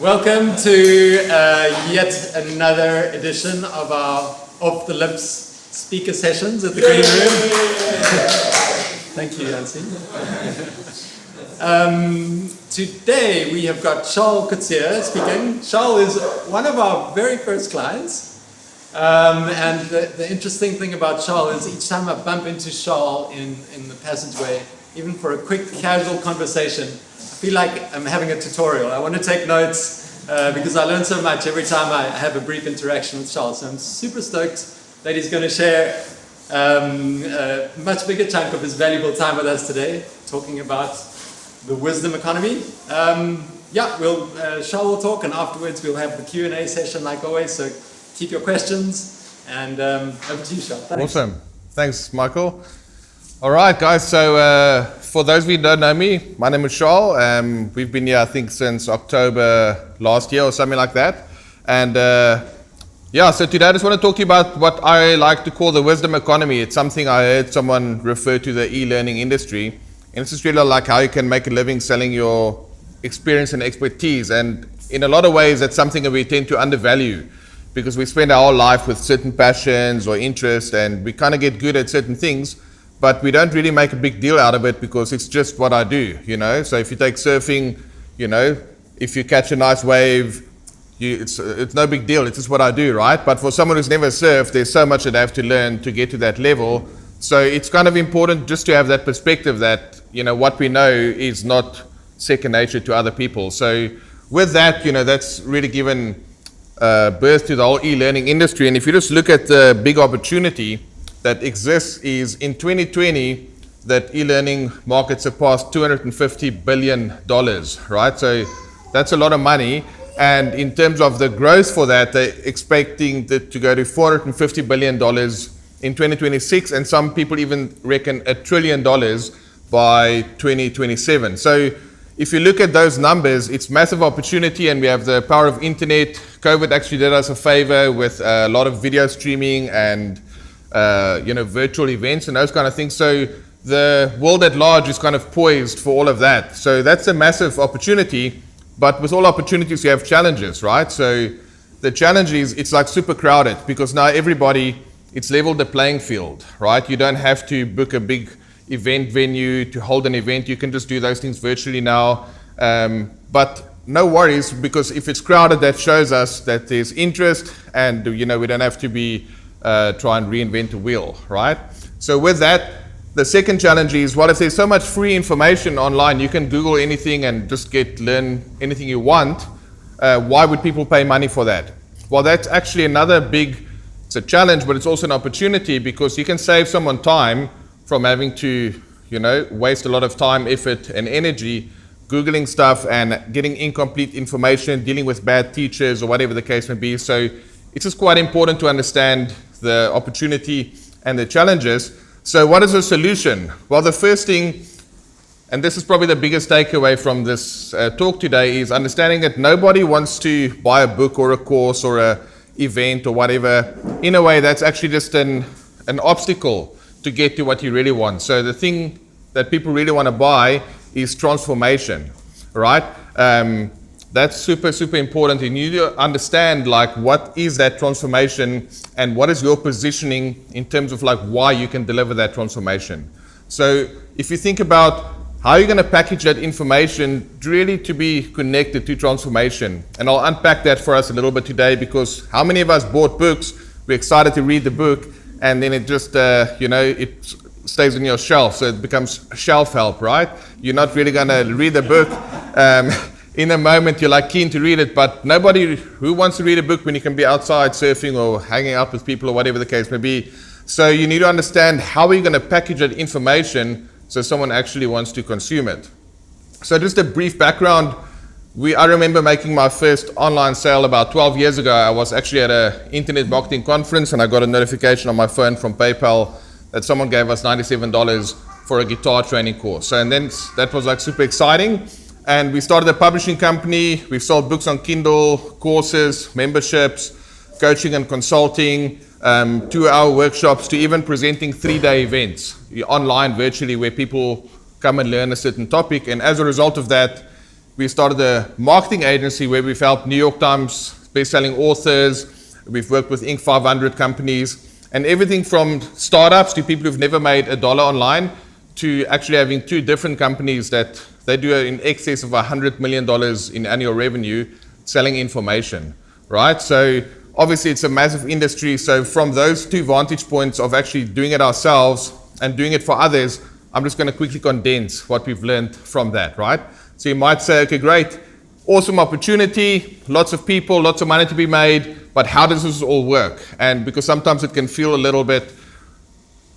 Welcome to yet another edition of our Off the Lips speaker sessions at the Green Room. Thank you, Yancy. Today we have got Charl Coetzee speaking. Charl is one of our very first clients. And the interesting thing about Charl is each time I bump into Charl in the passageway, even for a quick casual conversation, I feel like I'm having a tutorial. I want to take notes because I learn so much every time I have a brief interaction with Charl. So I'm super stoked that he's going to share a much bigger chunk of his valuable time with us today, talking about the wisdom economy. Charl will talk, and afterwards we'll have the Q&A session like always. So keep your questions, and over to you, Charl. Thanks. Awesome. Thanks, Michael. All right, guys. So for those of you who don't know me, my name is Charl. We've been here, I think, since October last year or something like that. And so today I just want to talk to you about what I like to call the wisdom economy. It's something I heard someone refer to the e-learning industry. And it's just really like how you can make a living selling your experience and expertise. And in a lot of ways, that's something that we tend to undervalue, because we spend our whole life with certain passions or interests, and we kind of get good at certain things, but we don't really make a big deal out of it because it's just what I do, you know. So if you take surfing, you know, if you catch a nice wave, it's no big deal. It's just what I do, right? But for someone who's never surfed, there's so much that they have to learn to get to that level. So it's kind of important just to have that perspective that, you know, what we know is not second nature to other people. So with that, you know, that's really given birth to the whole e-learning industry. And if you just look at the big opportunity that exists, is in 2020 that e-learning market surpassed $250 billion, right? So that's a lot of money. And in terms of the growth for that, they're expecting that to go to $450 billion in 2026, and some people even reckon $1 trillion by 2027. So if you look at those numbers, it's massive opportunity, and we have the power of internet. COVID actually did us a favor with a lot of video streaming and virtual events and those kind of things. So the world at large is kind of poised for all of that. So that's a massive opportunity, but with all opportunities you have challenges, right? So the challenge is it's like super crowded, because now everybody, it's leveled the playing field, right? You don't have to book a big event venue to hold an event. You can just do those things virtually now. But no worries, because if it's crowded, that shows us that there's interest, and we don't have to be try and reinvent the wheel, right? So with that, the second challenge is, well, if there's so much free information online, you can Google anything and just learn anything you want. Why would people pay money for that? Well, that's actually another it's a challenge, but it's also an opportunity, because you can save someone time from having to, waste a lot of time, effort, and energy Googling stuff and getting incomplete information, dealing with bad teachers or whatever the case may be. So it's just quite important to understand the opportunity and the challenges. So what is the solution? Well, the first thing, and this is probably the biggest takeaway from this talk today, is understanding that nobody wants to buy a book or a course or a event or whatever. In a way, that's actually just an obstacle to get to what you really want. So the thing that people really want to buy is transformation, right? That's super, super important. You need to understand, what is that transformation, and what is your positioning in terms of why you can deliver that transformation. So if you think about how you're going to package that information really to be connected to transformation, and I'll unpack that for us a little bit today, because how many of us bought books, we're excited to read the book, and then it just, it stays on your shelf, so it becomes shelf help, right? You're not really going to read the book. In a moment, you're keen to read it, but nobody who wants to read a book when you can be outside surfing or hanging out with people or whatever the case may be. So you need to understand how are you going to package that information so someone actually wants to consume it. So just a brief background. I remember making my first online sale about 12 years ago. I was actually at an internet marketing conference, and I got a notification on my phone from PayPal that someone gave us $97 for a guitar training course. And then that was super exciting. And we started a publishing company. We've sold books on Kindle, courses, memberships, coaching and consulting, 2-hour workshops, to even presenting 3-day events online virtually, where people come and learn a certain topic. And as a result of that, we started a marketing agency where we've helped New York Times best-selling authors. We've worked with Inc. 500 companies, and everything from startups to people who've never made $1 online to actually having 2 different companies that they do in excess of $100 million in annual revenue selling information, right? So obviously it's a massive industry. So from those 2 vantage points of actually doing it ourselves and doing it for others, I'm just going to quickly condense what we've learned from that, right? So you might say, okay, great, awesome opportunity, lots of people, lots of money to be made, but how does this all work? And because sometimes it can feel a little bit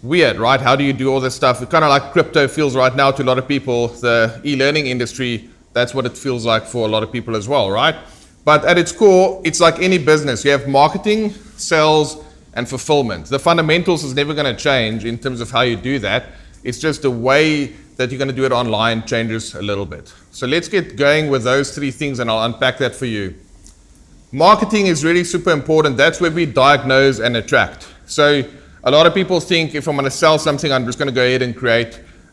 weird, right? How do you do all this stuff? It's kind of like crypto feels right now to a lot of people. The e-learning industry, that's what it feels like for a lot of people as well, right? But at its core, it's like any business. You have marketing, sales, and fulfillment. The fundamentals is never going to change in terms of how you do that. It's just the way that you're going to do it online changes a little bit. So let's get going with those 3 things, and I'll unpack that for you. Marketing is really super important. That's where we diagnose and attract. So a lot of people think if I'm going to sell something, I'm just going to go ahead and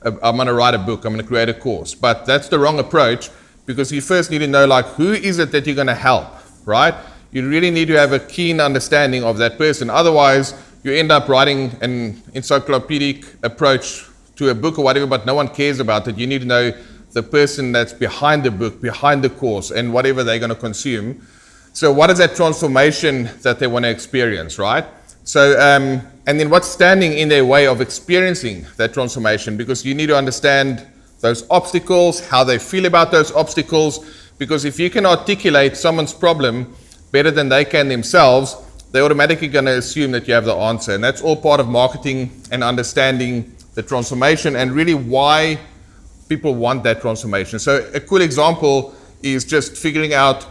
I'm going to write a book, I'm going to create a course. But that's the wrong approach, because you first need to know, like, who is it that you're going to help, right? You really need to have a keen understanding of that person. Otherwise, you end up writing an encyclopedic approach to a book or whatever, but no one cares about it. You need to know the person that's behind the book, behind the course, and whatever they're going to consume. So what is that transformation that they want to experience, right? So, and then what's standing in their way of experiencing that transformation? Because you need to understand those obstacles, how they feel about those obstacles, because if you can articulate someone's problem better than they can themselves, they're automatically going to assume that you have the answer. And that's all part of marketing and understanding the transformation and really why people want that transformation. So a cool example is just figuring out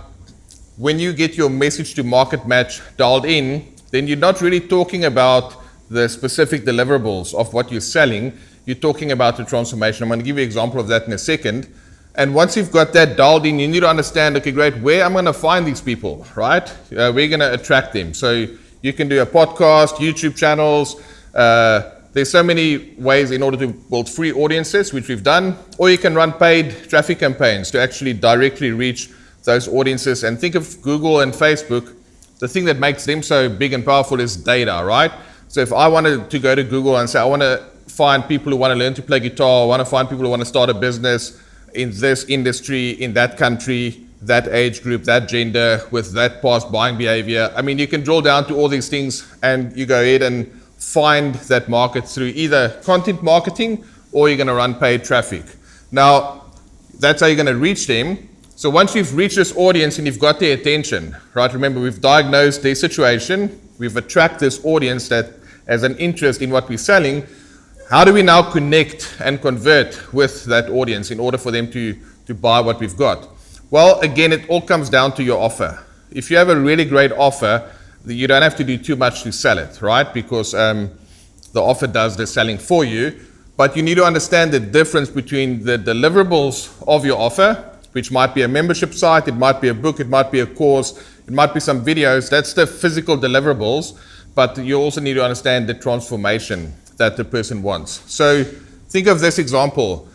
when you get your message to market match dialed in, then you're not really talking about the specific deliverables of what you're selling. You're talking about the transformation. I'm going to give you an example of that in a second. And once you've got that dialed in, you need to understand, okay, great, where I'm going to find these people, right? We're going to attract them. So you can do a podcast, YouTube channels. There's so many ways in order to build free audiences, which we've done, or you can run paid traffic campaigns to actually directly reach those audiences. And think of Google and Facebook. The thing that makes them so big and powerful is data, right? So if I wanted to go to Google and say, I want to find people who want to learn to play guitar, I want to find people who want to start a business in this industry, in that country, that age group, that gender, with that past buying behavior. I mean, you can drill down to all these things and you go ahead and find that market through either content marketing or you're going to run paid traffic. Now, that's how you're going to reach them. So once you've reached this audience and you've got their attention, right? Remember, we've diagnosed their situation. We've attracted this audience that has an interest in what we're selling. How do we now connect and convert with that audience in order for them to buy what we've got? Well, again, it all comes down to your offer. If you have a really great offer, you don't have to do too much to sell it, right? Because the offer does the selling for you. But you need to understand the difference between the deliverables of your offer, which might be a membership site, it might be a book, it might be a course, it might be some videos. That's the physical deliverables. But you also need to understand the transformation that the person wants. So think of this example.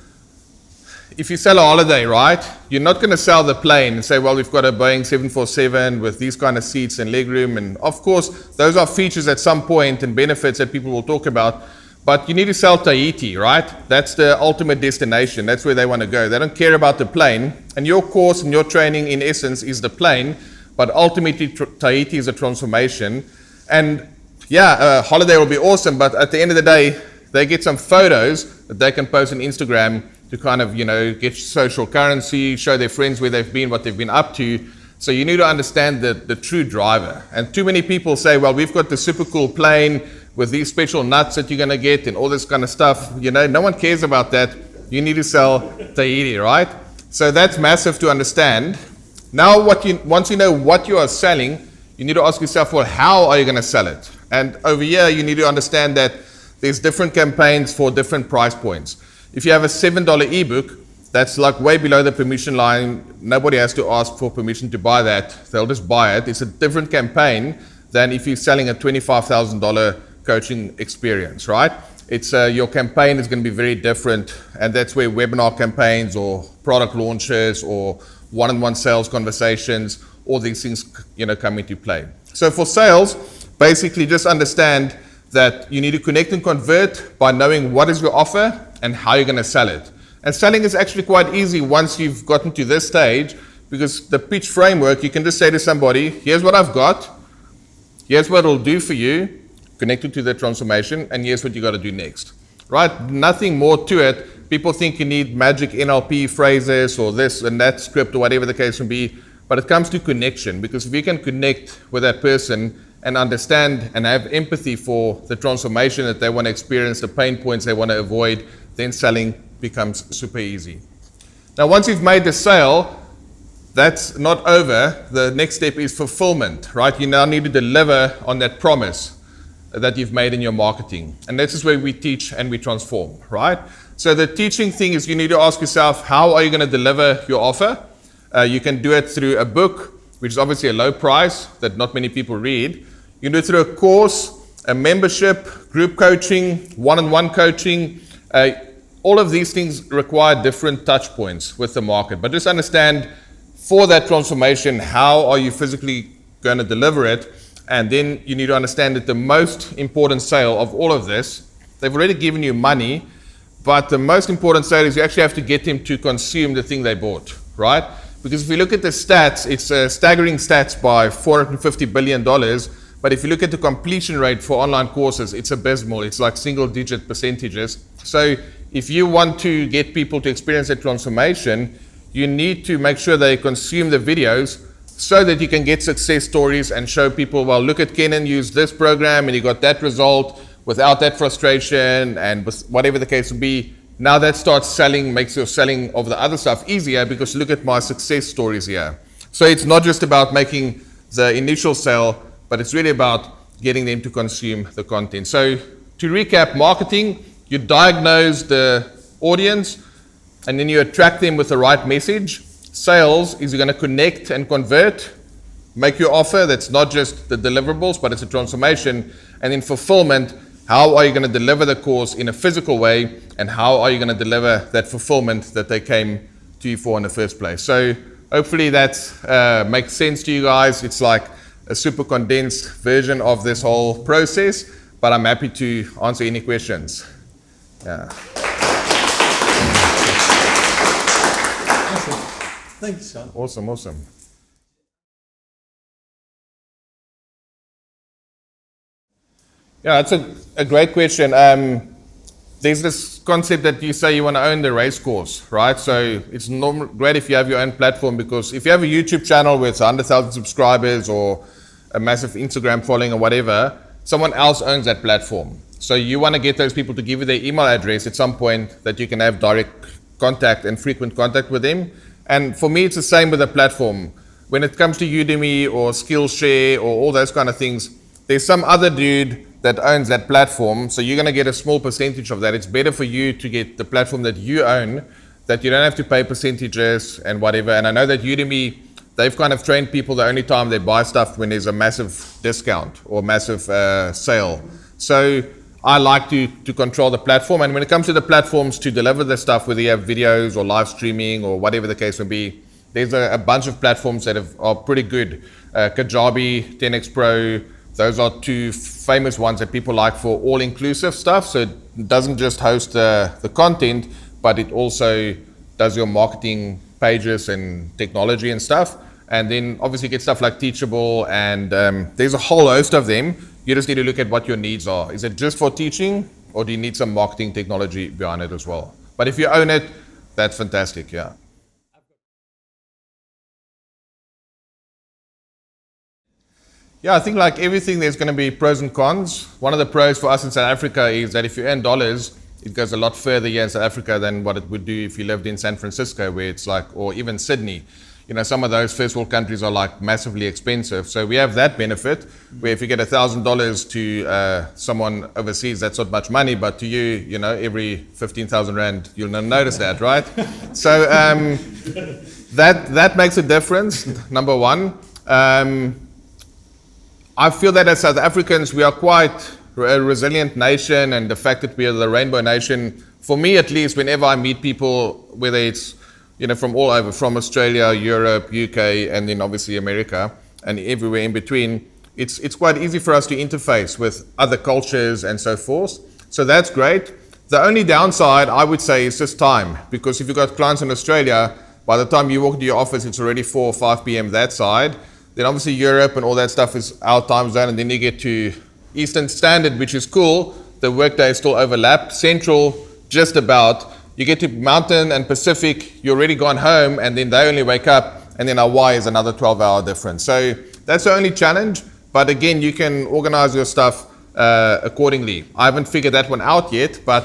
If you sell a holiday, right, you're not going to sell the plane and say, well, we've got a Boeing 747 with these kind of seats and legroom. And of course, those are features at some point and benefits that people will talk about. But you need to sell Tahiti, right? That's the ultimate destination. That's where they want to go. They don't care about the plane. And your course and your training, in essence, is the plane. But ultimately, Tahiti is a transformation. And yeah, a holiday will be awesome. But at the end of the day, they get some photos that they can post on Instagram to kind of, get social currency, show their friends where they've been, what they've been up to. So you need to understand the true driver. And too many people say, well, we've got the super cool plane with these special nuts that you're going to get and all this kind of stuff. No one cares about that. You need to sell Tahiti, right? So that's massive to understand. Now, once you know what you are selling, you need to ask yourself, well, how are you going to sell it? And over here, you need to understand that there's different campaigns for different price points. If you have a $7 ebook, that's like way below the permission line. Nobody has to ask for permission to buy that. They'll just buy it. It's a different campaign than if you're selling a $25,000 coaching experience, right? it's your campaign is going to be very different, and that's where webinar campaigns or product launches or one-on-one sales conversations, all these things come into play. So for sales, basically just understand that you need to connect and convert by knowing what is your offer and how you're going to sell it. And selling is actually quite easy once you've gotten to this stage, because the pitch framework, you can just say to somebody, here's what I've got, here's what it'll do for you, connected to the transformation, and here's what you got to do next. Right? Nothing more to it. People think you need magic NLP phrases or this and that script or whatever the case may be, but it comes to connection, because if you can connect with that person and understand and have empathy for the transformation that they want to experience, the pain points they want to avoid, then selling becomes super easy. Now, once you've made the sale, that's not over. The next step is fulfillment, right? You now need to deliver on that promise that you've made in your marketing. And this is where we teach and we transform, right? So the teaching thing is you need to ask yourself, how are you going to deliver your offer? You can do it through a book, which is obviously a low price that not many people read. You can do it through a course, a membership, group coaching, one-on-one coaching. All of these things require different touch points with the market. But just understand, for that transformation, how are you physically going to deliver it? And then you need to understand that the most important sale of all of this, they've already given you money, but the most important sale is you actually have to get them to consume the thing they bought, right? Because if you look at the stats, it's staggering stats by $450 billion. But if you look at the completion rate for online courses, it's abysmal. It's like single-digit percentages. So if you want to get people to experience that transformation, you need to make sure they consume the videos so that you can get success stories and show people, well, look at Kenan used this program and he got that result without that frustration and whatever the case would be. Now that starts selling, makes your selling of the other stuff easier, because look at my success stories here. So it's not just about making the initial sale, but it's really about getting them to consume the content. So to recap, marketing, you diagnose the audience and then you attract them with the right message. Sales is you're going to connect and convert, make your offer that's not just the deliverables, but it's a transformation. And in fulfillment, how are you going to deliver the course in a physical way, and how are you going to deliver that fulfillment that they came to you for in the first place? So hopefully that makes sense to you guys. It's like a super condensed version of this whole process, but I'm happy to answer any questions. Yeah. Awesome. Thanks, Charl. Awesome. Yeah, that's a great question. There's this concept that you say you want to own the race course, right? So it's great if you have your own platform, because if you have a YouTube channel with 100,000 subscribers or a massive Instagram following or whatever, someone else owns that platform. So you want to get those people to give you their email address at some point that you can have direct contact and frequent contact with them. And for me, it's the same with the platform. When it comes to Udemy or Skillshare or all those kind of things, there's some other dude that owns that platform, so you're going to get a small percentage of that. It's better for you to get the platform that you own, that you don't have to pay percentages and whatever. And I know that Udemy, they've kind of trained people the only time they buy stuff when there's a massive discount or massive sale. So I like to control the platform. And when it comes to the platforms to deliver the stuff, whether you have videos or live streaming or whatever the case may be, there's a bunch of platforms that are pretty good. Kajabi, 10x Pro, those are two famous ones that people like for all-inclusive stuff. So it doesn't just host the content, but it also does your marketing pages and technology and stuff. And then obviously get stuff like Teachable, and there's a whole host of them. You just need to look at what your needs are. Is it just for teaching, or do you need some marketing technology behind it as well? But if you own it, that's fantastic, yeah. Yeah, I think like everything, there's going to be pros and cons. One of the pros for us in South Africa is that if you earn dollars, it goes a lot further here in South Africa than what it would do if you lived in San Francisco, where it's like, or even Sydney. You know, some of those first world countries are like massively expensive. So we have that benefit, where if you get $1,000 to someone overseas, that's not much money, but to you, you know, every 15,000 Rand, you'll notice that, right? So that makes a difference, number one. I feel that as South Africans, we are quite a resilient nation and the fact that we are the Rainbow Nation, for me at least, whenever I meet people, whether it's from all over, from Australia, Europe, UK, and then obviously America, and everywhere in between, it's quite easy for us to interface with other cultures and so forth. So that's great. The only downside, I would say, is just time, because if you've got clients in Australia, by the time you walk into your office, it's already 4 or 5 p.m. that side. Then obviously Europe and all that stuff is our time zone, and then you get to Eastern Standard, which is cool. The workday is still overlapped. Central, just about. You get to Mountain and Pacific, you're already gone home, and then they only wake up, and then Hawaii is another 12-hour difference. So that's the only challenge, but again, you can organize your stuff accordingly. I haven't figured that one out yet, but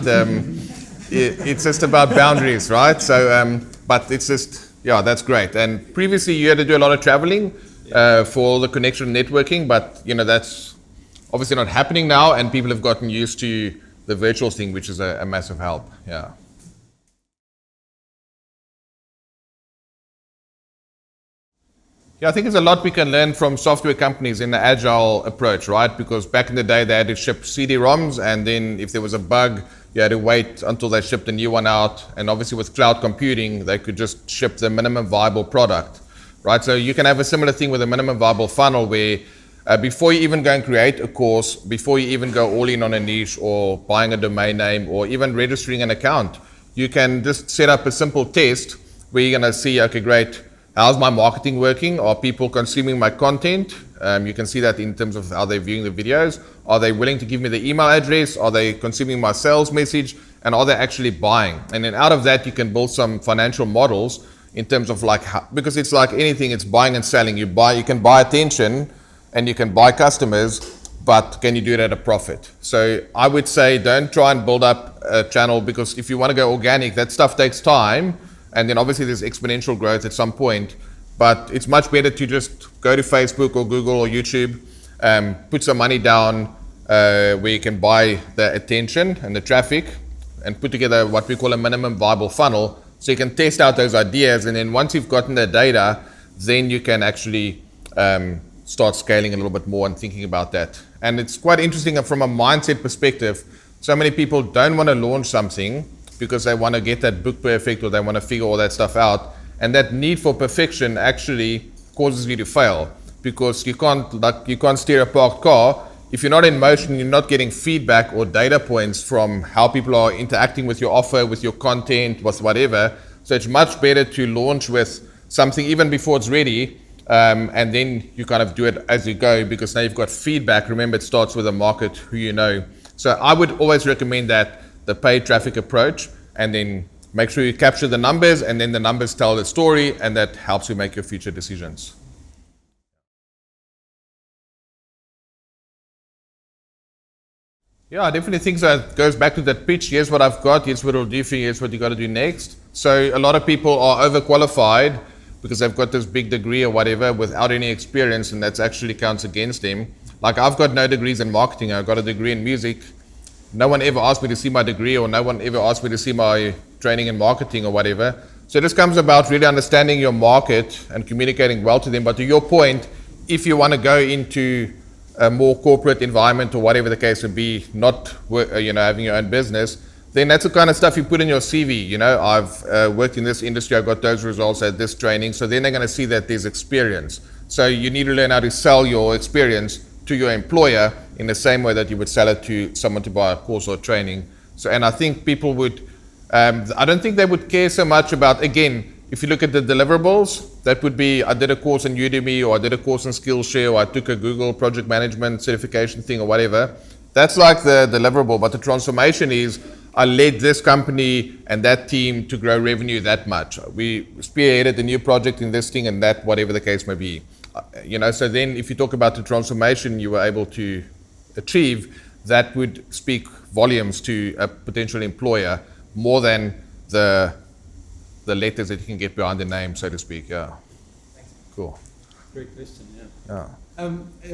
it's just about boundaries, right? So, but it's just, yeah, that's great. And previously you had to do a lot of traveling for the connection networking, but that's obviously not happening now, and people have gotten used to the virtual thing, which is a massive help. Yeah. Yeah, I think there's a lot we can learn from software companies in the Agile approach, right? Because back in the day, they had to ship CD-ROMs, and then if there was a bug, you had to wait until they shipped a new one out. And obviously with cloud computing, they could just ship the minimum viable product, right? So you can have a similar thing with a minimum viable funnel where before you even go and create a course, before you even go all in on a niche or buying a domain name or even registering an account, you can just set up a simple test where you're going to see, okay, great, how's my marketing working? Are people consuming my content? You can see that in terms of how they're viewing the videos. Are they willing to give me the email address? Are they consuming my sales message? And are they actually buying? And then out of that, you can build some financial models in terms of like, because it's like anything, it's buying and selling. You can buy attention and you can buy customers, but can you do it at a profit? So I would say don't try and build up a channel, because if you want to go organic, that stuff takes time. And then obviously there's exponential growth at some point, but it's much better to just go to Facebook or Google or YouTube, put some money down where you can buy the attention and the traffic, and put together what we call a minimum viable funnel, so you can test out those ideas. And then once you've gotten the data, then you can actually start scaling a little bit more and thinking about that. And it's quite interesting from a mindset perspective. So many people don't want to launch something because they want to get that book perfect, or they want to figure all that stuff out. And that need for perfection actually causes you to fail, because you can't steer a parked car. If you're not in motion, you're not getting feedback or data points from how people are interacting with your offer, with your content, with whatever. So it's much better to launch with something even before it's ready, and then you kind of do it as you go, because now you've got feedback. Remember, it starts with the market, who you know. So I would always recommend that, the paid traffic approach, and then make sure you capture the numbers, and then the numbers tell the story, and that helps you make your future decisions. Yeah, I definitely think so. It goes back to that pitch. Here's what I've got, here's what it'll do for you, here's what you got to do next. So a lot of people are overqualified because they've got this big degree or whatever without any experience, and that actually counts against them. Like, I've got no degrees in marketing, I've got a degree in music. No one ever asked me to see my degree, or no one ever asked me to see my training in marketing or whatever. So this comes about really understanding your market and communicating well to them. But to your point, if you want to go into a more corporate environment or whatever the case would be, not having your own business, then that's the kind of stuff you put in your CV. I've worked in this industry, I've got those results at this training. So then they're going to see that there's experience. So you need to learn how to sell your experience to your employer in the same way that you would sell it to someone to buy a course or training. So, and I think people would, I don't think they would care so much about, again, if you look at the deliverables, that would be, I did a course on Udemy, or I did a course on Skillshare, or I took a Google project management certification thing or whatever. That's like the deliverable, but the transformation is, I led this company and that team to grow revenue that much. We spearheaded a new project in this thing and that, whatever the case may be. So then if you talk about the transformation you were able to achieve, that would speak volumes to a potential employer more than the letters that you can get behind the name, so to speak. Yeah. Thanks. Cool. Great question, yeah.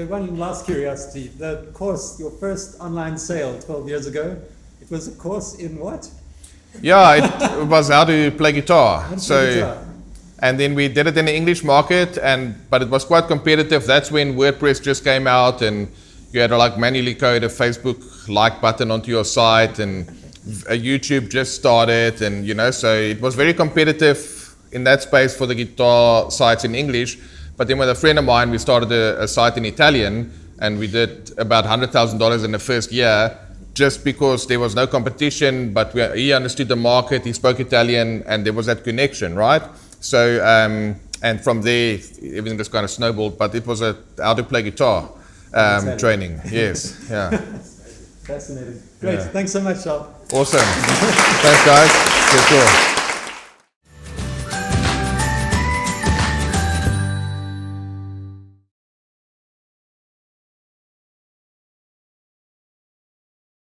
One last curiosity. The course, your first online sale 12 years ago, it was a course in what? Yeah, it was how to play guitar. And then we did it in the English market, but it was quite competitive. That's when WordPress just came out, and you had to like manually code a Facebook like button onto your site, and YouTube just started, and you know, so it was very competitive in that space for the guitar sites in English. But then with a friend of mine, we started a site in Italian, and we did about $100,000 in the first year, just because there was no competition, but he understood the market, he spoke Italian, and there was that connection, right? So, and from there, everything just kind of snowballed, but it was how to play guitar training, yes, yeah. Fascinating. Great, yeah. Thanks so much, Charl. Awesome. Thanks, guys. Good talk.